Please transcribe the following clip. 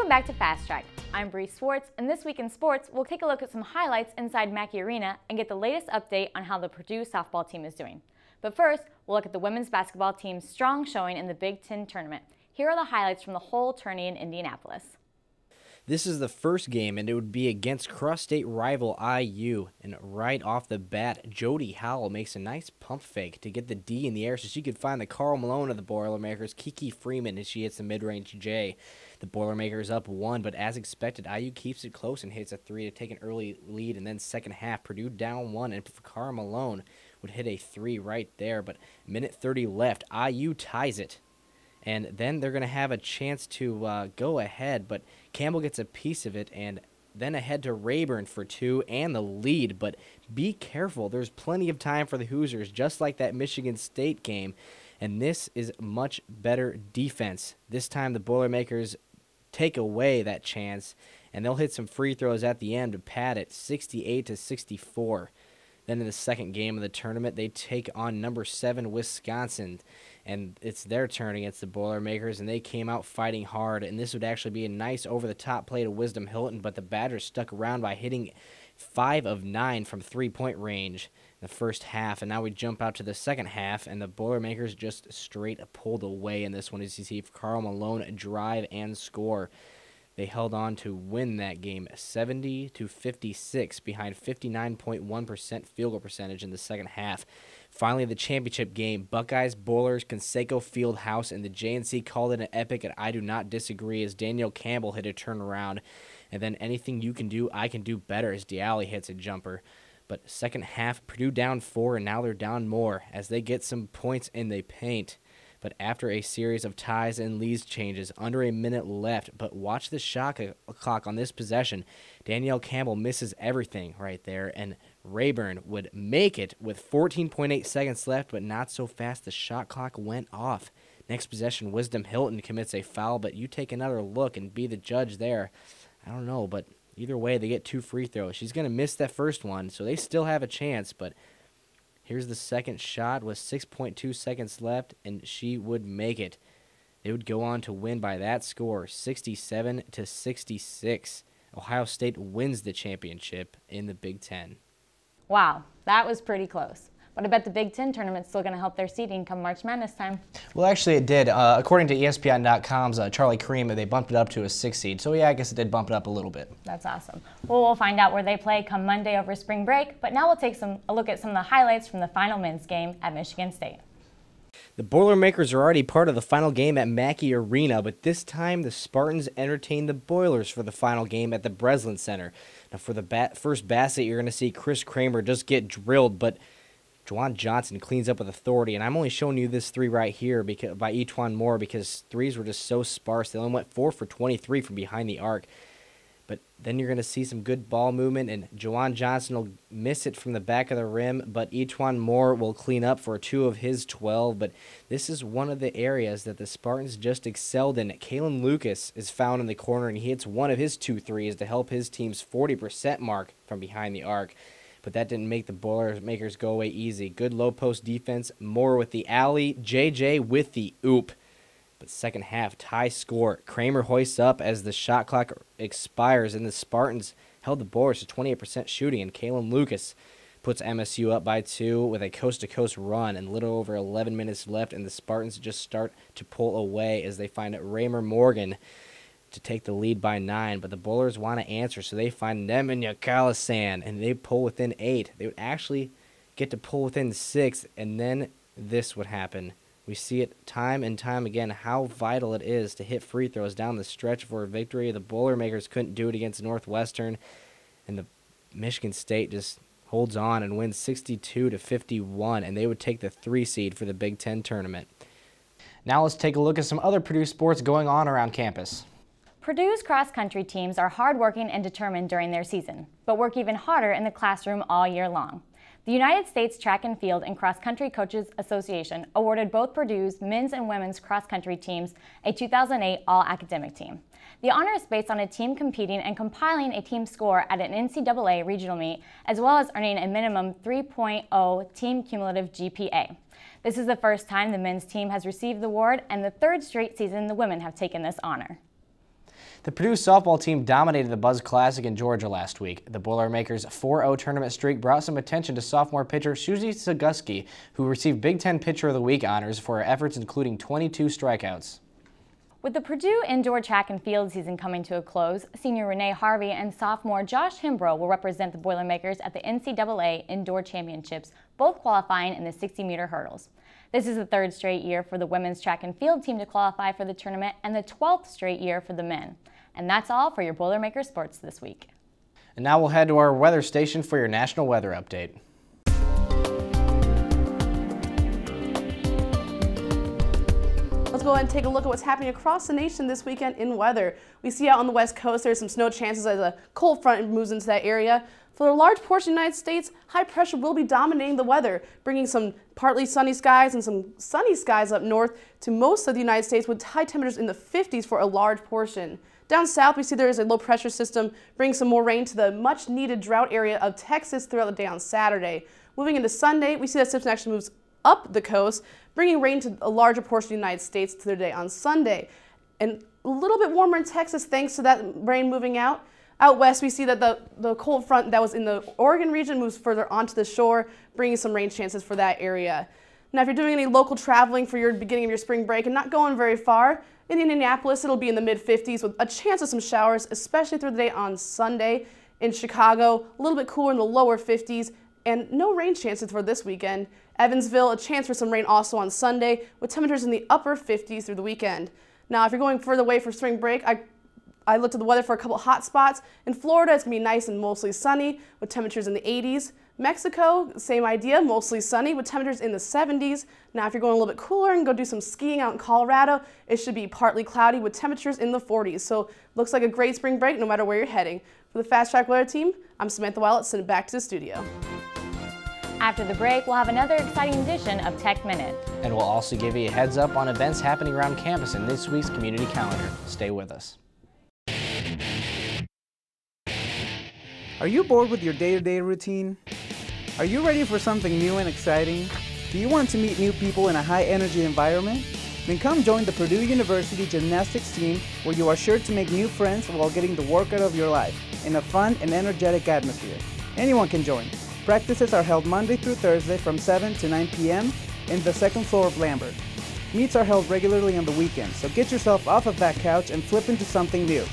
Welcome back to Fast Track. I'm Bree Swartz, and this week in sports, we'll take a look at some highlights inside Mackey Arena and get the latest update on how the Purdue softball team is doing. But first, we'll look at the women's basketball team's strong showing in the Big Ten tournament. Here are the highlights from the whole tourney in Indianapolis. This is the first game, and it would be against cross-state rival IU. And right off the bat, Jody Howell makes a nice pump fake to get the D in the air so she could find the Karl Malone of the Boilermakers, Kiki Freeman, as she hits the mid-range J. The Boilermakers up 1, but as expected, IU keeps it close and hits a 3 to take an early lead. And then second half, Purdue down 1, and Karl Malone would hit a 3 right there. But minute 30 left, IU ties it. And then they're going to have a chance to go ahead, but Campbell gets a piece of it, and then ahead to Rayburn for 2 and the lead. But be careful. There's plenty of time for the Hoosiers, just like that Michigan State game. And this is much better defense. This time the Boilermakers take away that chance, and they'll hit some free throws at the end to pad it 68-64. Then in the second game of the tournament, they take on number 7 Wisconsin, and it's their turn against the Boilermakers, and they came out fighting hard. And this would actually be a nice over-the-top play to Wisdom Hilton, but the Badgers stuck around by hitting 5 of 9 from three-point range in the first half. And now we jump out to the second half, and the Boilermakers just straight pulled away in this one as you see Karl Malone drive and score. They held on to win that game 70-56 behind 59.1% field goal percentage in the second half. Finally, the championship game, Buckeyes, Boilers, Conseco Fieldhouse, and the JNC called it an epic, and I do not disagree as Danielle Campbell hit a turnaround. And then anything you can do, I can do better as Dialli hits a jumper. But second half, Purdue down 4, and now they're down more as they get some points in the paint. But after a series of ties and leads changes, under a minute left. But watch the shot clock on this possession. Danielle Campbell misses everything right there, and Rayburn would make it with 14.8 seconds left, but not so fast. The shot clock went off. Next possession, Wisdom Hilton commits a foul, but you take another look and be the judge there. I don't know, but either way, they get 2 free throws. She's going to miss that first one, so they still have a chance, but here's the second shot with 6.2 seconds left, and she would make it. They would go on to win by that score, 67-66. Ohio State wins the championship in the Big Ten. Wow, that was pretty close. But I bet the Big Ten tournament's still going to help their seeding come March Madness time. Well, actually it did. According to ESPN.com's Charlie Creme, they bumped it up to a 6 seed. So yeah, I guess it did bump it up a little bit. That's awesome. Well, we'll find out where they play come Monday over spring break. But now we'll take a look at some of the highlights from the final men's game at Michigan State. The Boilermakers are already part of the final game at Mackey Arena, but this time the Spartans entertain the Boilers for the final game at the Breslin Center. Now for the first basket, you're going to see Chris Kramer just get drilled, but Juwan Johnson cleans up with authority, and I'm only showing you this 3 right here by Etwan Moore because threes were just so sparse. They only went 4 for 23 from behind the arc. But then you're going to see some good ball movement, and Juwan Johnson will miss it from the back of the rim, but Etwan Moore will clean up for 2 of his 12. But this is one of the areas that the Spartans just excelled in. Kalen Lucas is found in the corner, and he hits 1 of his 2 threes to help his team's 40% mark from behind the arc. But that didn't make the Boilermakers go away easy. Good low post defense, Moore with the alley, JJ with the oop. But second half, tie score. Kramer hoists up as the shot clock expires, and the Spartans held the Boilers to 28% shooting, and Kalen Lucas puts MSU up by 2 with a coast-to-coast run, and little over 11 minutes left, and the Spartans just start to pull away as they find Raymer Morgan to take the lead by 9, but the Boilers want to answer, so they find Nemanja Kalasan, and they pull within 8. They would actually get to pull within 6, and then this would happen. We see it time and time again how vital it is to hit free throws down the stretch for a victory. The Boilermakers couldn't do it against Northwestern, and the Michigan State just holds on and wins 62-51, and they would take the 3 seed for the Big Ten tournament. Now let's take a look at some other Purdue sports going on around campus. Purdue's cross-country teams are hardworking and determined during their season, but work even harder in the classroom all year long. The United States Track and Field and Cross Country Coaches Association awarded both Purdue's men's and women's cross-country teams a 2008 All-Academic Team. The honor is based on a team competing and compiling a team score at an NCAA regional meet, as well as earning a minimum 3.0 team cumulative GPA. This is the first time the men's team has received the award, and the 3rd straight season the women have taken this honor. The Purdue softball team dominated the Buzz Classic in Georgia last week. The Boilermakers' 4-0 tournament streak brought some attention to sophomore pitcher Susie Seguski, who received Big Ten Pitcher of the Week honors for her efforts including 22 strikeouts. With the Purdue indoor track and field season coming to a close, senior Renee Harvey and sophomore Josh Himbro will represent the Boilermakers at the NCAA Indoor Championships, both qualifying in the 60-meter hurdles. This is the 3rd straight year for the women's track and field team to qualify for the tournament and the 12th straight year for the men. And that's all for your Boilermakers sports this week. And now we'll head to our weather station for your national weather update. Let's go ahead and take a look at what's happening across the nation this weekend in weather. We see out on the west coast there's some snow chances as a cold front moves into that area. For a large portion of the United States, high pressure will be dominating the weather, bringing some partly sunny skies and some sunny skies up north to most of the United States with high temperatures in the 50s for a large portion. Down south, we see there is a low pressure system bringing some more rain to the much needed drought area of Texas throughout the day on Saturday. Moving into Sunday, we see that system actually moves up the coast, bringing rain to a larger portion of the United States to their day on Sunday. And a little bit warmer in Texas thanks to that rain moving out. Out west, we see that the cold front that was in the Oregon region moves further onto the shore, bringing some rain chances for that area. Now, if you're doing any local traveling for your beginning of your spring break and not going very far, in Indianapolis, it'll be in the mid-50s with a chance of some showers, especially through the day on Sunday. In Chicago, a little bit cooler in the lower 50s, and no rain chances for this weekend. Evansville, a chance for some rain also on Sunday, with temperatures in the upper 50s through the weekend. Now, if you're going further away for spring break, I looked at the weather for a couple hot spots. In Florida, it's going to be nice and mostly sunny with temperatures in the 80s. Mexico, same idea, mostly sunny with temperatures in the 70s. Now, if you're going a little bit cooler and go do some skiing out in Colorado, it should be partly cloudy with temperatures in the 40s. So, looks like a great spring break no matter where you're heading. For the Fast Track Weather Team, I'm Samantha Willett, sending it back to the studio. After the break, we'll have another exciting edition of Tech Minute. And we'll also give you a heads up on events happening around campus in this week's community calendar. Stay with us. Are you bored with your day-to-day routine? Are you ready for something new and exciting? Do you want to meet new people in a high-energy environment? Then come join the Purdue University gymnastics team where you are sure to make new friends while getting the workout of your life in a fun and energetic atmosphere. Anyone can join. Practices are held Monday through Thursday from 7 to 9 p.m. in the second floor of Lambert. Meets are held regularly on the weekends, so get yourself off of that couch and flip into something new.